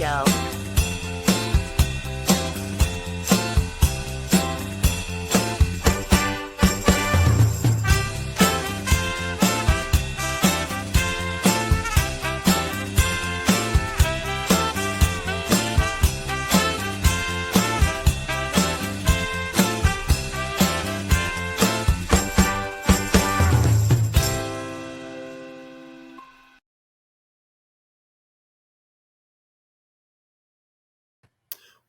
Show.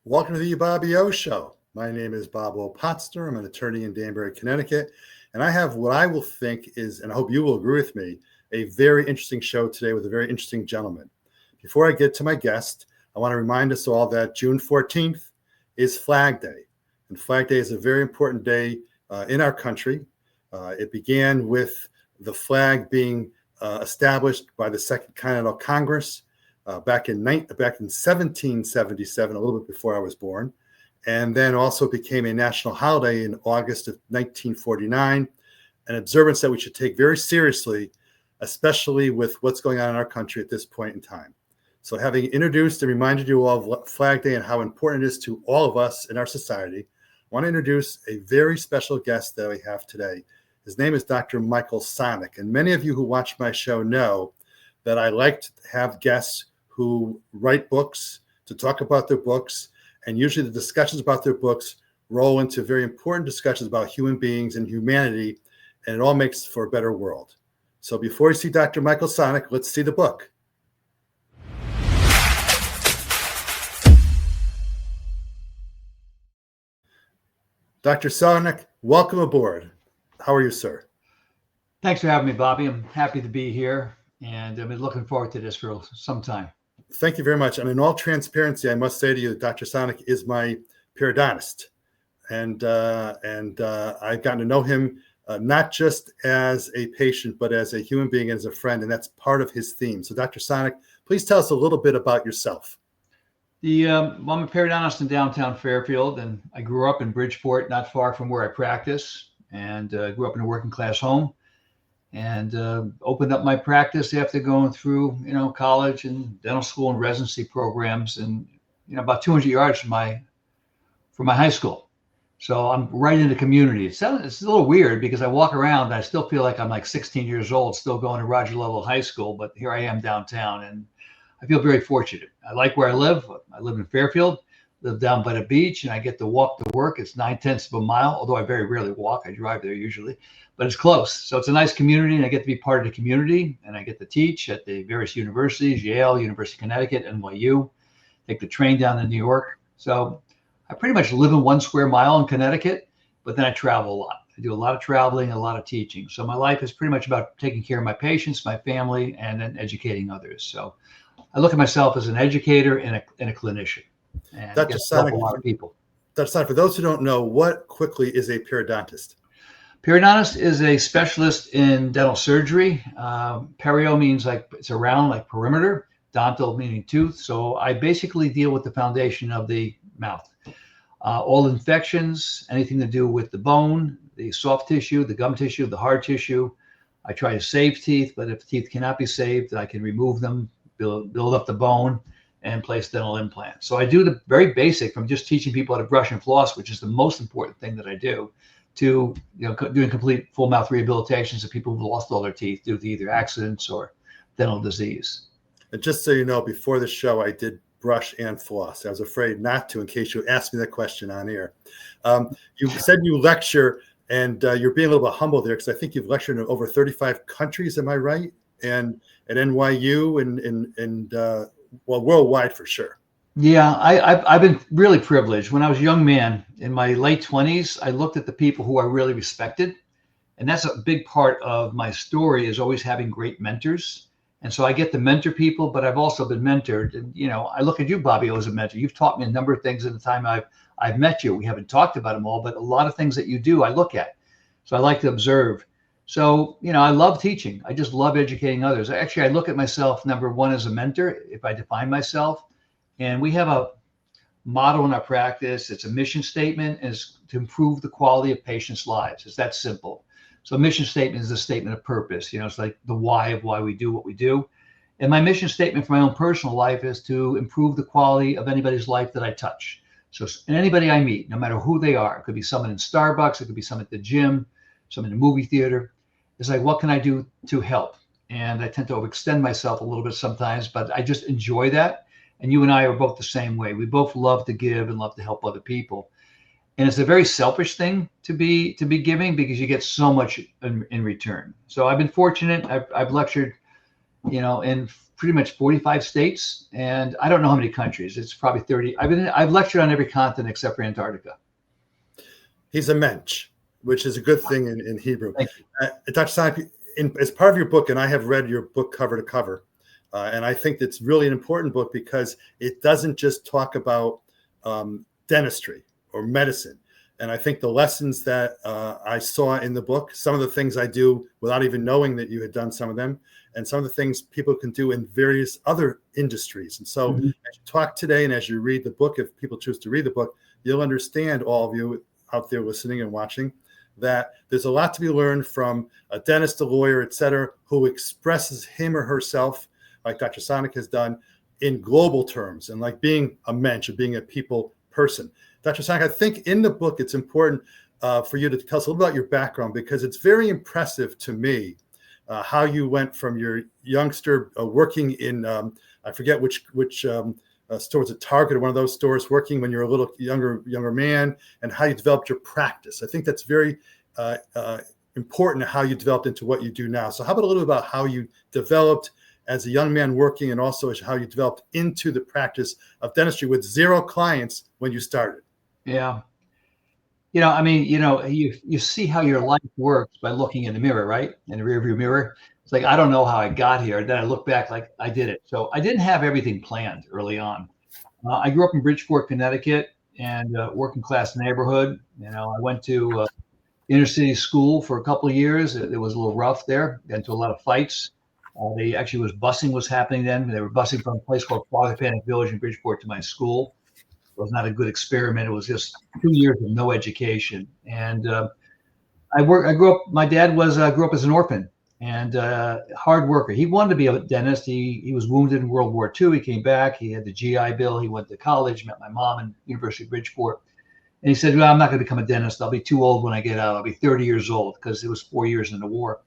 Welcome to the Bobby O Show. My name is Bob O. Potster. I'm an attorney in Danbury, Connecticut, and I have what I will think is, and I hope you will agree with me, a very interesting show today with a very interesting gentleman. Before I get to my guest, I want to remind us all that June 14th is Flag Day, and Flag Day is a very important day in our country. It began with the flag being established by the Second Continental Congress back in 1777, a little bit before I was born, and then also became a national holiday in August of 1949, an observance that we should take very seriously, especially with what's going on in our country at this point in time. So having introduced and reminded you all of Flag Day and how important it is to all of us in our society, I want to introduce a very special guest that we have today. His name is Dr. Michael Sonick, and many of you who watch my show know that I like to have guests who write books to talk about their books, and usually the discussions about their books roll into very important discussions about human beings and humanity, and it all makes for a better world. So before you see Dr. Michael Sonick, let's see the book. Dr. Sonick, welcome aboard. How are you, sir? Thanks for having me, Bobby. I'm happy to be here, and I've been looking forward to this for some time. Thank you very much. And in all transparency, I must say to you that Dr. Sonick is my periodontist. And I've gotten to know him not just as a patient, but as a human being, as a friend, and that's part of his theme. So Dr. Sonick, please tell us a little bit about yourself. I'm a periodontist in downtown Fairfield, and I grew up in Bridgeport, not far from where I practice, and grew up in a working class home. And opened up my practice after going through, college and dental school and residency programs, and about 200 yards from my high school. So I'm right in the community. It's a little weird because I walk around and I still feel like I'm like 16 years old, still going to Roger Level High School, but here I am downtown, and I feel very fortunate. I like where I live. I live in Fairfield, live down by the beach, and I get to walk to work. It's 9/10 of a mile, although I very rarely walk. I drive there usually. But it's close. So it's a nice community, and I get to be part of the community, and I get to teach at the various universities, Yale, University of Connecticut, NYU, take the train down to New York. So I pretty much live in 1 square mile in Connecticut, but then I travel a lot. I do a lot of traveling and a lot of teaching. So my life is pretty much about taking care of my patients, my family, and then educating others. So I look at myself as an educator and a clinician. And Dr. Sonick, a lot of people. Dr. Sonick, for those who don't know, what quickly is a periodontist? Periodontist is a specialist in dental surgery. Perio means like it's around, like perimeter. Dental meaning tooth. So I basically deal with the foundation of the mouth. All infections, anything to do with the bone, the soft tissue, the gum tissue, the hard tissue. I try to save teeth, but if teeth cannot be saved, I can remove them, build up the bone, and place dental implants. So I do the very basic, from just teaching people how to brush and floss, which is the most important thing that I do, to doing complete full mouth rehabilitations of people who've lost all their teeth due to either accidents or dental disease. And just so you know, before the show, I did brush and floss. I was afraid not to in case you asked me that question on air. You said you lecture, and you're being a little bit humble there because I think you've lectured in over 35 countries. Am I right? And at NYU and worldwide for sure. Yeah, I've been really privileged. When I was a young man in my late 20s, I looked at the people who I really respected. And that's a big part of my story, is always having great mentors. And so I get to mentor people, but I've also been mentored. And, I look at you, Bobby, as a mentor. You've taught me a number of things in the time I've met you. We haven't talked about them all, but a lot of things that you do, I look at. So I like to observe. So, I love teaching. I just love educating others. Actually, I look at myself, number one, as a mentor, if I define myself. And we have a motto in our practice. It's a mission statement, is to improve the quality of patients' lives. It's that simple. So mission statement is a statement of purpose. It's like the why of why we do what we do. And my mission statement for my own personal life is to improve the quality of anybody's life that I touch. So anybody I meet, no matter who they are, it could be someone in Starbucks, it could be someone at the gym, someone in the movie theater. It's like, what can I do to help? And I tend to overextend myself a little bit sometimes, but I just enjoy that. And you and I are both the same way. We both love to give and love to help other people. And it's a very selfish thing to be giving, because you get so much in return. So I've been fortunate. I've lectured, in pretty much 45 states, and I don't know how many countries. It's probably 30. I've lectured on every continent except for Antarctica. He's a mensch, which is a good thing in Hebrew. Thank you. Dr. Sonick, as part of your book, and I have read your book cover to cover, and I think it's really an important book because it doesn't just talk about dentistry or medicine. And I think the lessons that I saw in the book, some of the things I do without even knowing that you had done some of them, and some of the things people can do in various other industries. And so as you talk today and as you read the book, if people choose to read the book, you'll understand, all of you out there listening and watching, that there's a lot to be learned from a dentist, a lawyer, et cetera, who expresses him or herself, like Dr. Sonick has done, in global terms, and like being a mensch or being a people person. Dr. Sonick, I think in the book, it's important for you to tell us a little about your background, because it's very impressive to me how you went from your youngster working in, I forget which store was it, Target or one of those stores, working when you're a little younger man, and how you developed your practice. I think that's very important, how you developed into what you do now. So how about a little bit about how you developed as a young man working, and also how you developed into the practice of dentistry with 0 clients when you started? Yeah. You see how your life works by looking in the mirror, right? In the rearview mirror. It's like, I don't know how I got here. Then I look back like I did it. So I didn't have everything planned early on. I grew up in Bridgeport, Connecticut, and working class neighborhood. I went to inner city school for a couple of years. It was a little rough there. Got into a lot of fights. Busing was happening then. They were busing from a place called Father Panic Village in Bridgeport to my school. It was not a good experiment. It was just 2 years of no education. And I grew up. My dad grew up as an orphan and hard worker. He wanted to be a dentist. He was wounded in World War II. He came back. He had the GI Bill. He went to college. Met my mom in University of Bridgeport. And he said, "Well, I'm not going to become a dentist. I'll be too old when I get out. I'll be 30 years old," because it was 4 years in the war.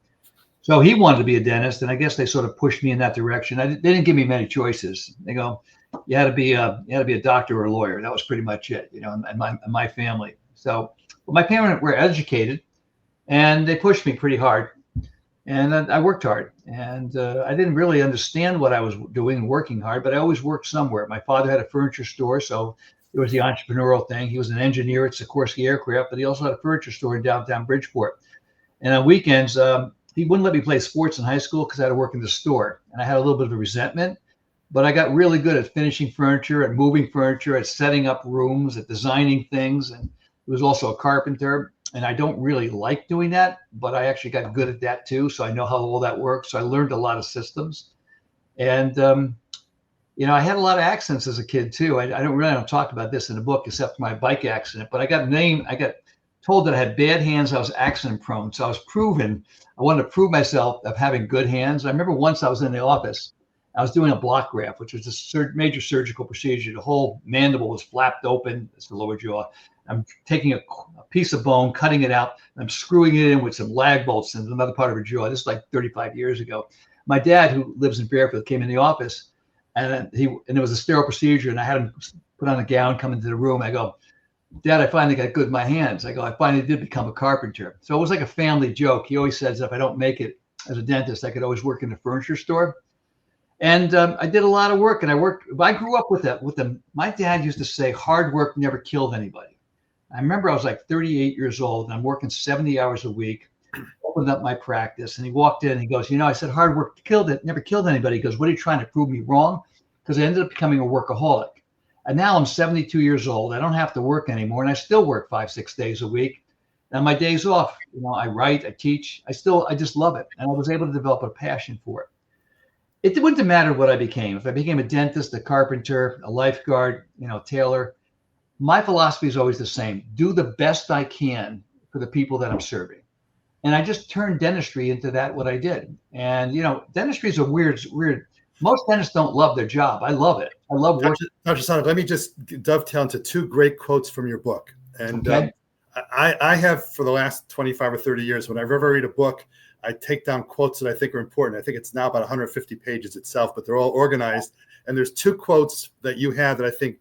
So he wanted to be a dentist, and I guess they sort of pushed me in that direction. They didn't give me many choices. They go, you had to be a doctor or a lawyer. That was pretty much it, in my family. So, but my parents were educated, and they pushed me pretty hard, and I worked hard. And I didn't really understand what I was doing, working hard, but I always worked somewhere. My father had a furniture store, so there was the entrepreneurial thing. He was an engineer at Sikorsky Aircraft, but he also had a furniture store in downtown Bridgeport. And on weekends, he wouldn't let me play sports in high school because I had to work in the store, and I had a little bit of a resentment. But I got really good at finishing furniture, at moving furniture, at setting up rooms, at designing things. And he was also a carpenter. And I don't really like doing that, but I actually got good at that too. So I know how all that works. So I learned a lot of systems. And, I had a lot of accidents as a kid too. I don't talk about this in the book except for my bike accident, but I got told that I had bad hands. I was accident prone. So I wanted to prove myself of having good hands. I remember once I was in the office, I was doing a block graft, which was a major surgical procedure. The whole mandible was flapped open. It's the lower jaw. I'm taking a piece of bone, cutting it out, and I'm screwing it in with some lag bolts in another part of her jaw. This is like 35 years ago. My dad, who lives in Fairfield, came in the office, and it was a sterile procedure, and I had him put on a gown, come into the room. I go, "Dad, I finally got good in my hands." I go, "I finally did become a carpenter." So it was like a family joke. He always says if I don't make it as a dentist, I could always work in a furniture store. And I did a lot of work, and I grew up with them. My dad used to say, hard work never killed anybody. I remember I was like 38 years old, and I'm working 70 hours a week, opened up my practice, and he walked in and he goes, I said, hard work never killed anybody. He goes, what are you trying to prove me wrong? Because I ended up becoming a workaholic. And now I'm 72 years old. I don't have to work anymore, and I still work 5-6 days a week. And my days off, I write, I teach. I just love it. And I was able to develop a passion for it. It wouldn't have mattered what I became. If I became a dentist, a carpenter, a lifeguard, tailor, my philosophy is always the same. Do the best I can for the people that I'm serving. And I just turned dentistry into what I did. And, dentistry is a weird Most dentists don't love their job. I love it. I love working. Dr. Sonick, let me just dovetail into two great quotes from your book. And Okay. I have, for the last 25 or 30 years, whenever I read a book, I take down quotes that I think are important. I think it's now about 150 pages itself, but they're all organized. And there's two quotes that you have that I think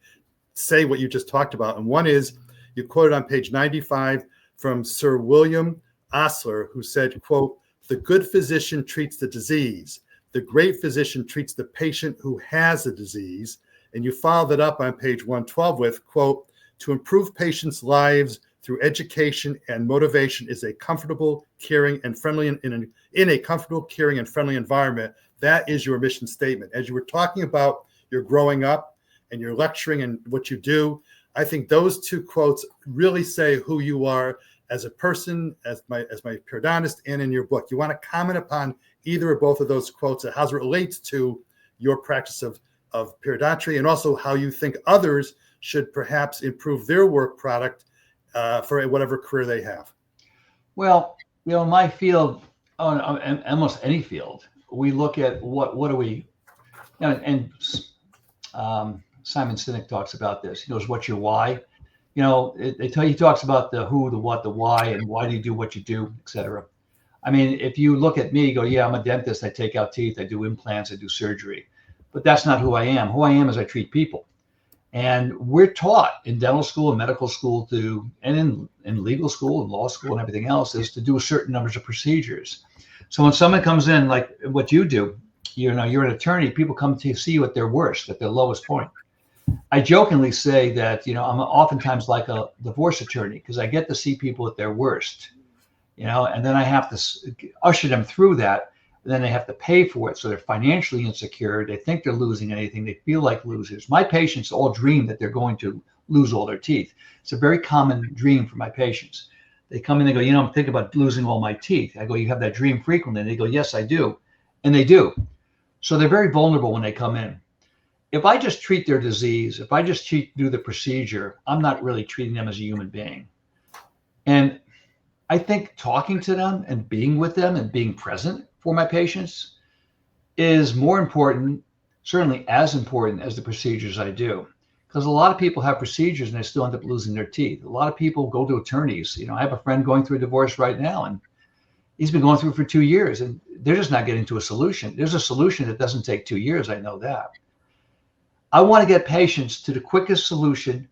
say what you just talked about. And one is, you quoted on page 95 from Sir William Osler, who said, quote, "The good physician treats the disease. The great physician treats the patient who has the disease." And you followed it up on page 112 with, quote, "To improve patients' lives through education and motivation is a comfortable, caring, and friendly in a comfortable, caring, and friendly environment." That is your mission statement. As you were talking about your growing up and your lecturing and what you do, I think those two quotes really say who you are as a person, as my periodontist, and in your book. You want to comment upon either or both of those quotes and how it relates to your practice of periodontry, and also how you think others should perhaps improve their work product for whatever career they have. Well, in my field, and almost any field, we look at what do we, and Simon Sinek talks about this. He goes, "What's your why?" He talks about the who, the what, the why, and why do you do what you do, et cetera. I mean, if you look at me, you go, "Yeah, I'm a dentist. I take out teeth. I do implants. I do surgery." But that's not who I am. Who I am is I treat people. And we're taught in dental school and medical school and in legal school and law school and everything else, is to do a certain numbers of procedures. So when someone comes in, like what you do, you're an attorney, people come to see you at their worst, at their lowest point. I jokingly say that, I'm oftentimes like a divorce attorney, because I get to see people at their worst, and then I have to usher them through that. And then they have to pay for it. So they're financially insecure. They think they're losing anything. They feel like losers. My patients all dream that they're going to lose all their teeth. It's a very common dream for my patients. They come in, they go, I'm thinking about losing all my teeth. I go, "You have that dream frequently?" And they go, "Yes, I do." And they do. So they're very vulnerable when they come in. If I just treat their disease, if I just do the procedure, I'm not really treating them as a human being. And I think talking to them and being with them and being present for my patients is more important, certainly as important as the procedures I do. Because a lot of people have procedures and they still end up losing their teeth. A lot of people go to attorneys. I have a friend going through a divorce right now, and he's been going through it for 2 years, and they're just not getting to a solution. There's a solution that doesn't take 2 years. I know that. I want to get patients to the quickest solution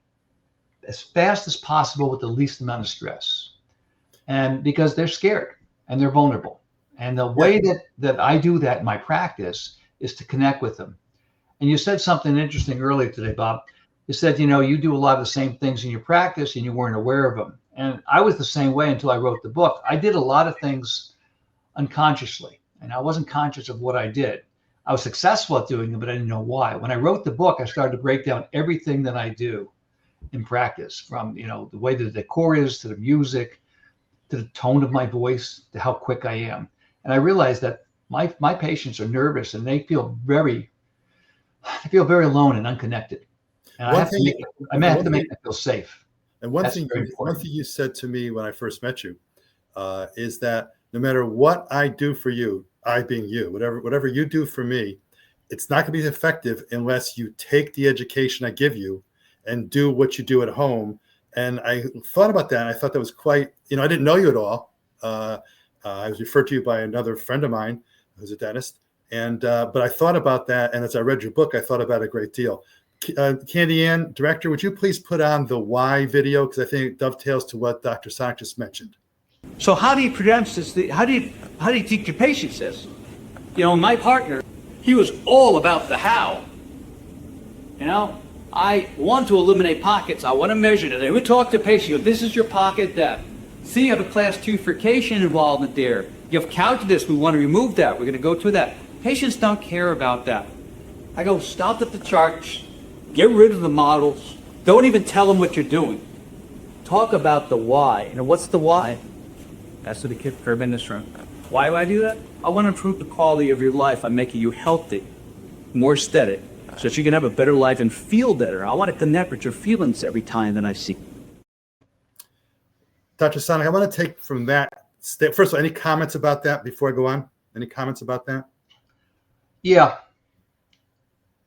as fast as possible with the least amount of stress. And because they're scared and they're vulnerable. And the way that I do that in my practice is to connect with them. And you said something interesting earlier today, Bob. You said, you do a lot of the same things in your practice and you weren't aware of them. And I was the same way until I wrote the book. I did a lot of things unconsciously, and I wasn't conscious of what I did. I was successful at doing them, but I didn't know why. When I wrote the book, I started to break down everything that I do in practice, from, the way the decor is, to the music, to the tone of my voice, to how quick I am. And I realized that my patients are nervous and they feel very alone and unconnected. And I have to make them feel safe. And one thing you said to me when I first met you is that no matter what I do for you, I being you, whatever you do for me, it's not going to be effective unless you take the education I give you and do what you do at home. And I thought about that, and I thought that was quite, I didn't know you at all. I was referred to you by another friend of mine who's a dentist. And but I thought about that, and as I read your book, I thought about it a great deal. Candy Ann, director, would you please put on the why video, because I think it dovetails to what Dr. Sonick just mentioned. So how do you pronounce this? How do you teach your patients this? My partner, he was all about the how. I want to eliminate pockets. I want to measure it. I would talk to patients. This is your pocket depth. See, you have a class 2 furcation involvement there. You have calculus. We want to remove that. We're going to go through that. Patients don't care about that. I go, stop at the charts. Get rid of the models. Don't even tell them what you're doing. Talk about the why. What's the why? That's what the kid curve in this room. Why do I do that? I want to improve the quality of your life. I'm making you healthy, more aesthetic, so that you can have a better life and feel better. I want to connect with your feelings every time that I see. Dr. Sonick, I want to take from that. First of all, any comments about that before I go on? Any comments about that? Yeah.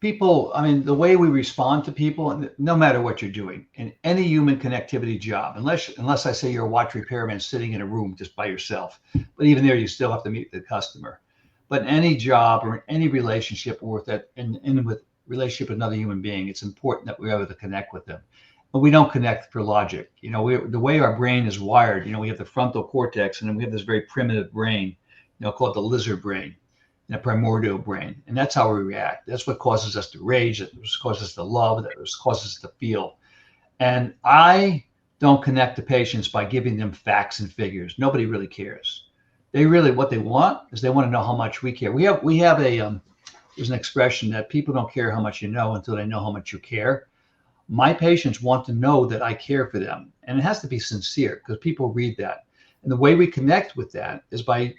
people, I mean, the way we respond to people, and no matter what you're doing in any human connectivity job, unless I say you're a watch repairman sitting in a room just by yourself, but even there, you still have to meet the customer. But in any job or in any relationship or with that, and with relationship with another human being, it's important that we're able to connect with them. But we don't connect for logic. The way our brain is wired, we have the frontal cortex, and then we have this very primitive brain, called the lizard brain, and the primordial brain. And that's how we react. That's what causes us to rage. That causes us to love. That causes us to feel. And I don't connect to patients by giving them facts and figures. Nobody really cares. What they want is they want to know how much we care. We have there's an expression that people don't care how much you know until they know how much you care. My patients want to know that I care for them. And it has to be sincere because people read that. And the way we connect with that is by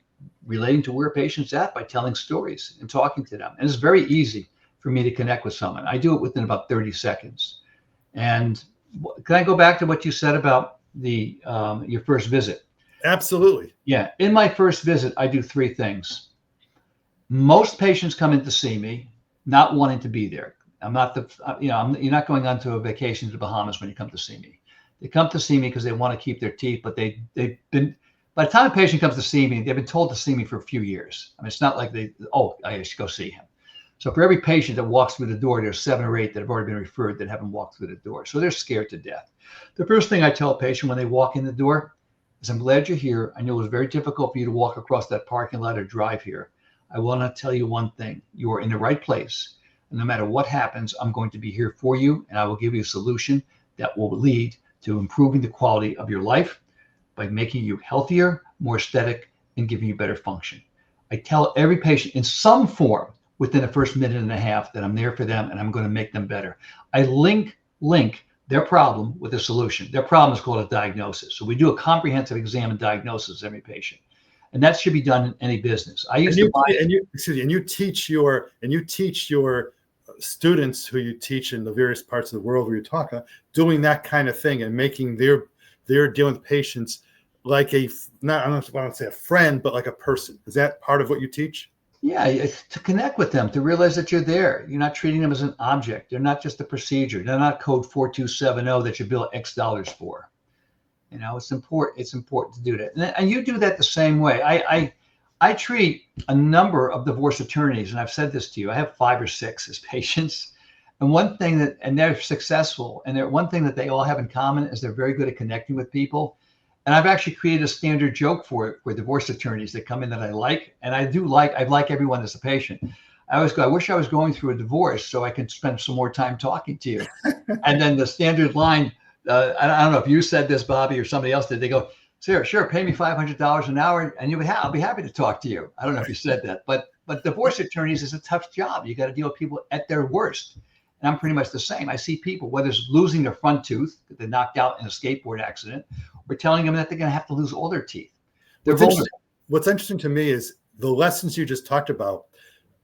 relating to where a patient's at, by telling stories and talking to them. And it's very easy for me to connect with someone. I do it within about 30 seconds. And can I go back to what you said about your first visit? Absolutely. Yeah. In my first visit, I do three things. Most patients come in to see me not wanting to be there. I'm not you're not going on to a vacation to the Bahamas when you come to see me. They come to see me because they want to keep their teeth, but they've been, by the time a patient comes to see me, they've been told to see me for a few years. I mean, it's not like I should go see him. So for every patient that walks through the door, there's 7 or 8 that have already been referred that haven't walked through the door. So they're scared to death. The first thing I tell a patient when they walk in the door is, I'm glad you're here. I know it was very difficult for you to walk across that parking lot or drive here. I want to tell you one thing. You are in the right place. And no matter what happens, I'm going to be here for you, and I will give you a solution that will lead to improving the quality of your life by making you healthier, more aesthetic, and giving you better function. I tell every patient in some form within the first minute and a half that I'm there for them and I'm going to make them better. I link their problem with a solution. Their problem is called a diagnosis. So we do a comprehensive exam and diagnosis of every patient. And that should be done in any business. You teach your students who you teach in the various parts of the world where you talk, doing that kind of thing and making their dealing with patients like I don't want to say a friend, but like a person. Is that part of what you teach? Yeah, to connect with them, to realize that you're there. You're not treating them as an object. They're not just a procedure. They're not code 4270 that you bill X dollars for. It's important to do that. And you do that the same way. I treat a number of divorce attorneys, and I've said this to you. I have 5 or 6 as patients. And they're successful. And one thing that they all have in common is they're very good at connecting with people. And I've actually created a standard joke for divorce attorneys that come in that I like. And I like everyone as a patient. I always go, I wish I was going through a divorce so I can spend some more time talking to you. And then the standard line, I don't know if you said this, Bobby, or somebody else did. They go, sure, pay me $500 an hour and I'll be happy to talk to you. I don't know if you said that, but divorce attorneys is a tough job. You got to deal with people at their worst. And I'm pretty much the same. I see people, whether it's losing their front tooth that they knocked out in a skateboard accident, or telling them that they're going to have to lose all their teeth. What's interesting to me is the lessons you just talked about.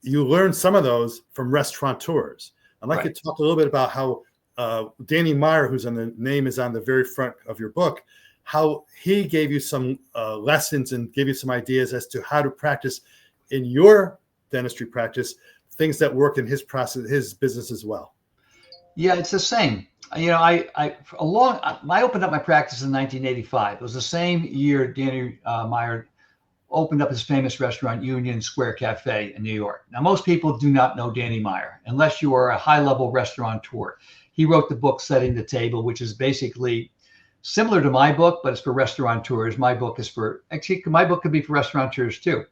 You learn some of those from restaurateurs. I'd like to talk a little bit about how Danny Meyer, whose name is on the very front of your book, how he gave you some lessons and gave you some ideas as to how to practice in your dentistry practice, things that work in his process, his business as well. Yeah, it's the same. I opened up my practice in 1985. It was the same year Danny Meyer opened up his famous restaurant, Union Square Cafe in New York. Now, most people do not know Danny Meyer unless you are a high-level restaurateur. He wrote the book Setting the Table, which is basically similar to my book, but it's for restaurateurs. My book could be for restaurateurs too.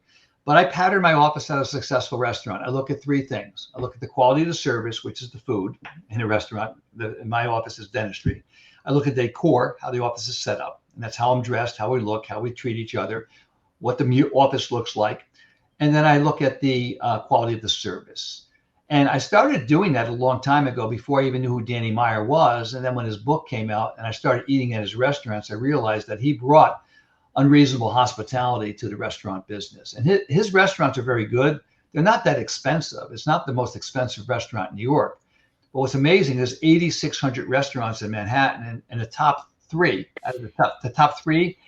But I pattern my office at a successful restaurant. I look at 3 things. I look at the quality of the service, which is the food in a restaurant. In my office is dentistry. I look at decor, how the office is set up. And that's how I'm dressed, how we look, how we treat each other, what the office looks like. And then I look at the quality of the service. And I started doing that a long time ago before I even knew who Danny Meyer was. And then when his book came out and I started eating at his restaurants, I realized that he brought unreasonable hospitality to the restaurant business. And his restaurants are very good. They're not that expensive. It's not the most expensive restaurant in New York. But what's amazing, there's 8,600 restaurants in Manhattan, and the top 3 out of the top 3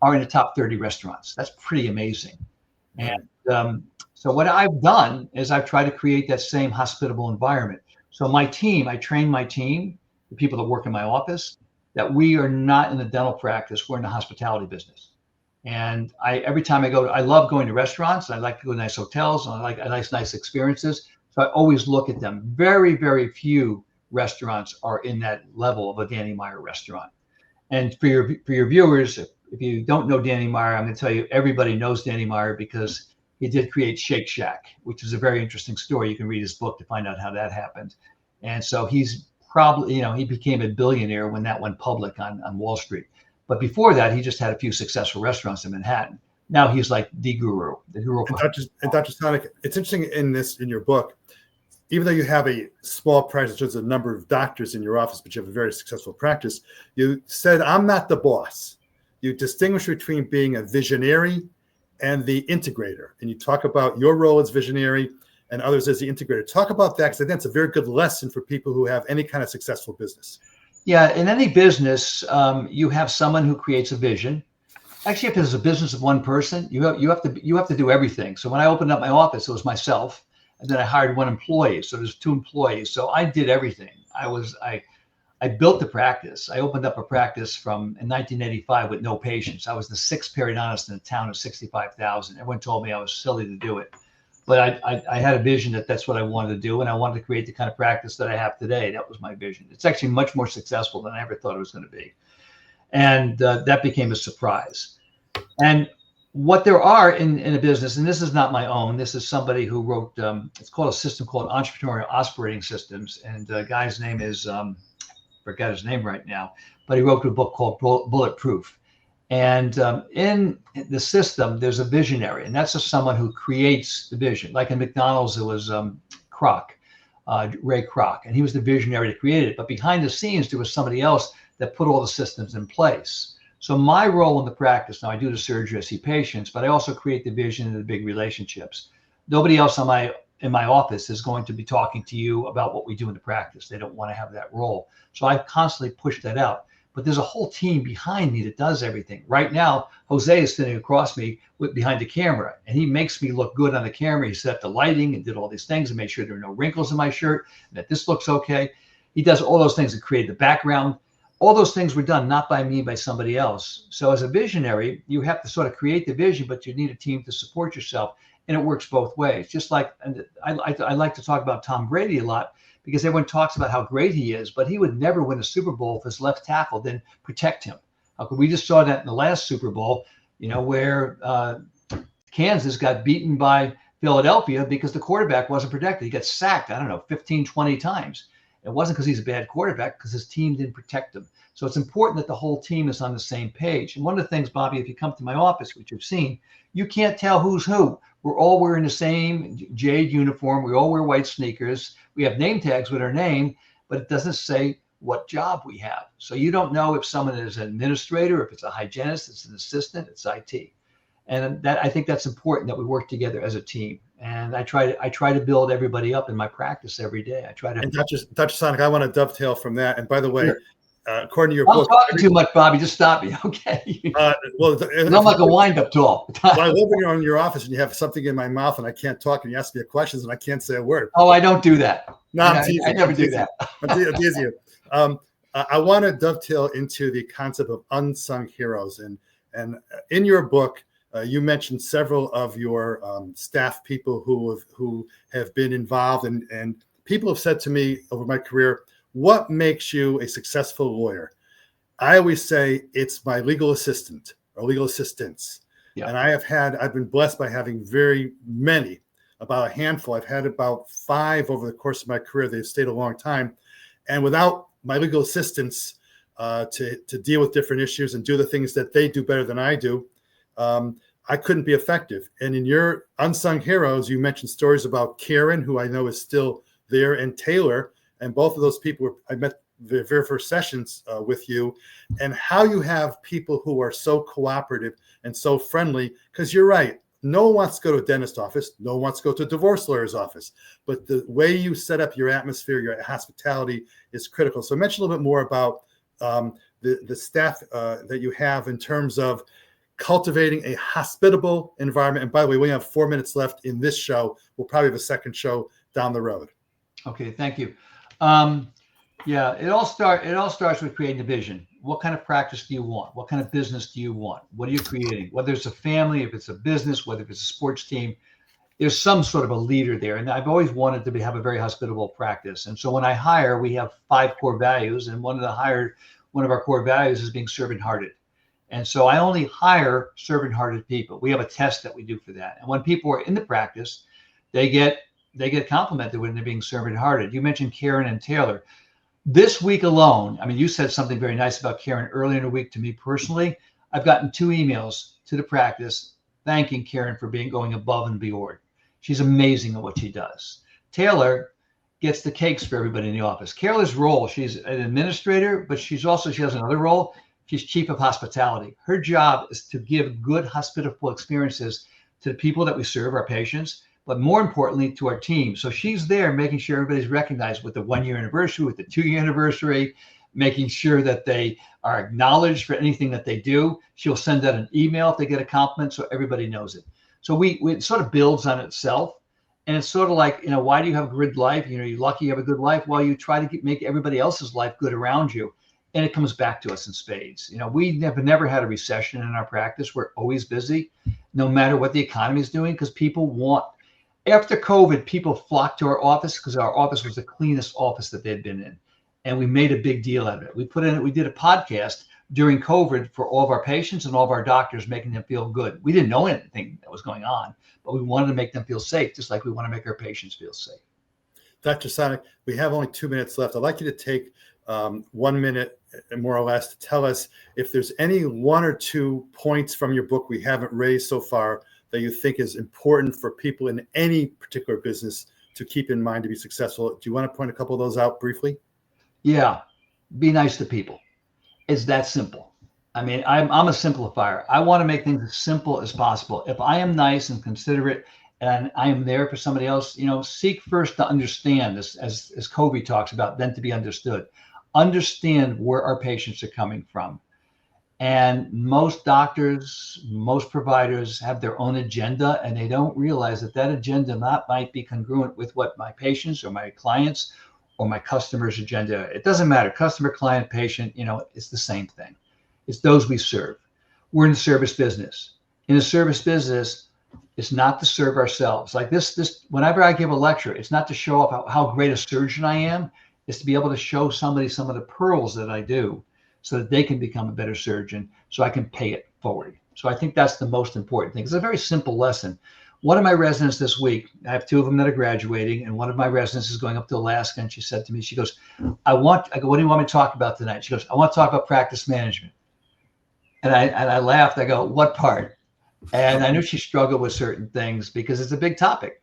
are in the top 30 restaurants. That's pretty amazing. And so what I've done is I've tried to create that same hospitable environment. So my team, I train my team, the people that work in my office, that we are not in the dental practice, we're in the hospitality business. And every time I go, I love going to restaurants. I like to go to nice hotels. And I like nice experiences. So I always look at them. Very, very few restaurants are in that level of a Danny Meyer restaurant. And for your viewers, if you don't know Danny Meyer, I'm going to tell you everybody knows Danny Meyer because he did create Shake Shack, which is a very interesting story. You can read his book to find out how that happened. And so he's probably, he became a billionaire when that went public on Wall Street. But before that, he just had a few successful restaurants in Manhattan. Now he's like the guru. And Dr. Sonick, it's interesting in your book, even though you have a small practice in terms of the number of doctors in your office, but you have a very successful practice, you said, I'm not the boss. You distinguish between being a visionary and the integrator. And you talk about your role as visionary and others as the integrator. Talk about that, because I think that's a very good lesson for people who have any kind of successful business. Yeah, in any business, you have someone who creates a vision. Actually, if it's a business of one person, you have to do everything. So when I opened up my office, it was myself, and then I hired one employee. So there's 2 employees. So I did everything. I built the practice. I opened up a practice in 1985 with no patients. I was the 6th periodontist in a town of 65,000. Everyone told me I was silly to do it. But I had a vision that's what I wanted to do, and I wanted to create the kind of practice that I have today. That was my vision. It's actually much more successful than I ever thought it was going to be. And that became a surprise. And what there are in a business, and this is not my own, this is somebody who wrote, it's called a system called Entrepreneurial Operating Systems. And the guy's name is, forget his name right now, but he wrote a book called Bulletproof. And in the system, there's a visionary, and that's just someone who creates the vision. Like in McDonald's, it was Ray Kroc, and he was the visionary that created it. But behind the scenes, there was somebody else that put all the systems in place. So my role in the practice, now I do the surgery, I see patients, but I also create the vision and the big relationships. Nobody else in my office is going to be talking to you about what we do in the practice. They don't want to have that role. So I constantly push that out. But there's a whole team behind me that does everything. Right now, Jose is sitting across me behind the camera, and he makes me look good on the camera. He set up the lighting and did all these things and made sure there are no wrinkles in my shirt, and that this looks okay. He does all those things and create the background. All those things were done not by me, by somebody else. So as a visionary, you have to sort of create the vision, but you need a team to support yourself, and it works both ways. Just like, and I like to talk about Tom Brady a lot, because everyone talks about how great he is, but he would never win a Super Bowl if his left tackle didn't protect him. We just saw that in the last Super Bowl, where Kansas got beaten by Philadelphia because the quarterback wasn't protected. He got sacked, 15, 20 times. It wasn't because he's a bad quarterback, because his team didn't protect him. So it's important that the whole team is on the same page. And one of the things, Bobby, if you come to my office, which you've seen, you can't tell who's who. We're all wearing the same jade uniform. We all wear white sneakers. We have name tags with our name, but it doesn't say what job we have. So you don't know if someone is an administrator, if it's a hygienist, it's an assistant, it's IT. And I think that's important, that we work together as a team. And I try to build everybody up in my practice every day. I try to. And Dr. Sonick, I want to dovetail from that. And by the way, sure. According to your I'm book, talking too much, Bobby. Just stop me, okay? I'm like a wind-up tool. Well, I live in your office, and you have something in my mouth, and I can't talk, and you ask me questions, and I can't say a word. Oh, I don't do that. No, I never do that. I'm teasing you. I want to dovetail into the concept of unsung heroes, and in your book, you mentioned several of your staff people who have been involved, and people have said to me over my career, what makes you a successful lawyer? I always say it's my legal assistant or legal assistants. Yeah. And I've been blessed by having very many, about a handful. I've had about 5 over the course of my career. They've stayed a long time. And without my legal assistants to deal with different issues and do the things that they do better than I do, I couldn't be effective. And in your unsung heroes, you mentioned stories about Karen, who I know is still there, and Taylor. And both of those people, I met the very first sessions with you, and how you have people who are so cooperative and so friendly, because you're right. No one wants to go to a dentist office. No one wants to go to a divorce lawyer's office. But the way you set up your atmosphere, your hospitality is critical. So mention a little bit more about the staff that you have in terms of cultivating a hospitable environment. And by the way, we have 4 minutes left in this show. We'll probably have a second show down the road. Okay, thank you. Yeah, it all starts with creating a vision. What kind of practice do you want? What kind of business do you want? What are you creating? Whether it's a family, if it's a business, whether it's a sports team, there's some sort of a leader there. And I've always wanted to have a very hospitable practice. And so when I hire, we have 5 core values, and one of our core values is being servant-hearted. And so I only hire servant-hearted people. We have a test that we do for that. And when people are in the practice, they get complimented when they're being servant-hearted. You mentioned Karen and Taylor. This week alone, I mean, you said something very nice about Karen earlier in the week to me personally. I've gotten 2 emails to the practice thanking Karen for going above and beyond. She's amazing at what she does. Taylor gets the cakes for everybody in the office. Taylor's role, she's an administrator, but she has another role. She's chief of hospitality. Her job is to give good hospitable experiences to the people that we serve, our patients, but more importantly to our team. So she's there making sure everybody's recognized with the 1-year anniversary, with the 2-year anniversary, making sure that they are acknowledged for anything that they do. She'll send out an email if they get a compliment so everybody knows it. So it sort of builds on itself. And it's sort of like, why do you have a good life? You're lucky you have a good life. Well, you try to make everybody else's life good around you. And it comes back to us in spades. We never had a recession in our practice. We're always busy, no matter what the economy is doing, because after COVID, people flocked to our office because our office was the cleanest office that they'd been in. And we made a big deal out of it. We did a podcast during COVID for all of our patients and all of our doctors, making them feel good. We didn't know anything that was going on, but we wanted to make them feel safe, just like we want to make our patients feel safe. Dr. Sonick, we have only 2 minutes left. I'd like you to take 1 minute, more or less, to tell us if there's any 1 or 2 points from your book we haven't raised so far that you think is important for people in any particular business to keep in mind to be successful. Do you want to point a couple of those out briefly? Yeah, be nice to people. It's that simple. I mean, I'm a simplifier. I want to make things as simple as possible. If I am nice and considerate and I am there for somebody else, seek first to understand this, as Covey talks about, then to be understood. Understand where our patients are coming from. And most doctors, most providers have their own agenda, and they don't realize that agenda might be congruent with what my patients or my clients or my customers' agenda. It doesn't matter. Customer, client, patient, it's the same thing. It's those we serve. We're in the service business. In the service business, it's not to serve ourselves. Like this, whenever I give a lecture, it's not to show off how great a surgeon I am. It's to be able to show somebody some of the pearls that I do so that they can become a better surgeon, so I can pay it forward. So I think that's the most important thing. It's a very simple lesson. One of my residents this week, I have 2 of them that are graduating, and one of my residents is going up to Alaska, and she said to me, she goes, I go, what do you want me to talk about tonight? She goes, I want to talk about practice management. And I laughed. I go, what part? And I knew she struggled with certain things because it's a big topic.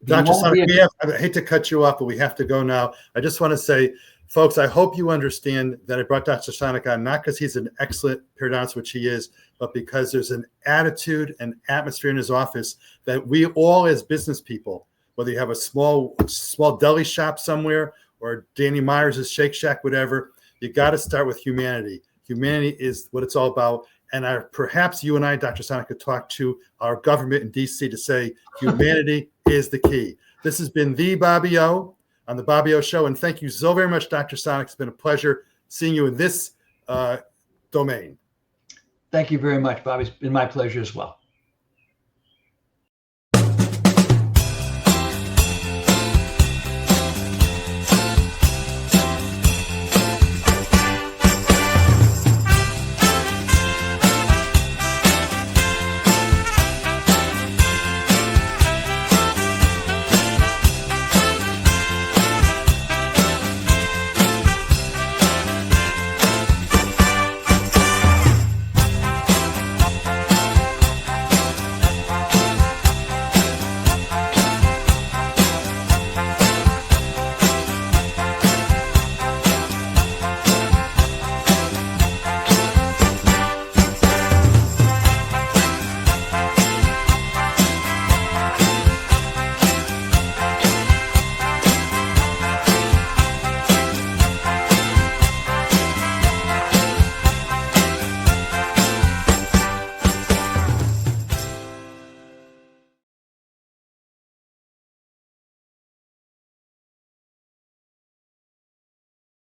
Dr. Sonick, I hate to cut you off, but we have to go now. I just want to say, folks, I hope you understand that I brought Dr. Sonick on, not because he's an excellent periodontist, which he is, but because there's an attitude and atmosphere in his office that we all as business people, whether you have a small deli shop somewhere or Danny Myers' Shake Shack, whatever, you got to start with humanity. Humanity is what it's all about. And perhaps you and I, Dr. Sonick, could talk to our government in D.C. to say humanity is the key. This has been the Bobby O on the Bobby O Show. And thank you so very much, Dr. Sonick. It's been a pleasure seeing you in this domain. Thank you very much, Bobby. It's been my pleasure as well.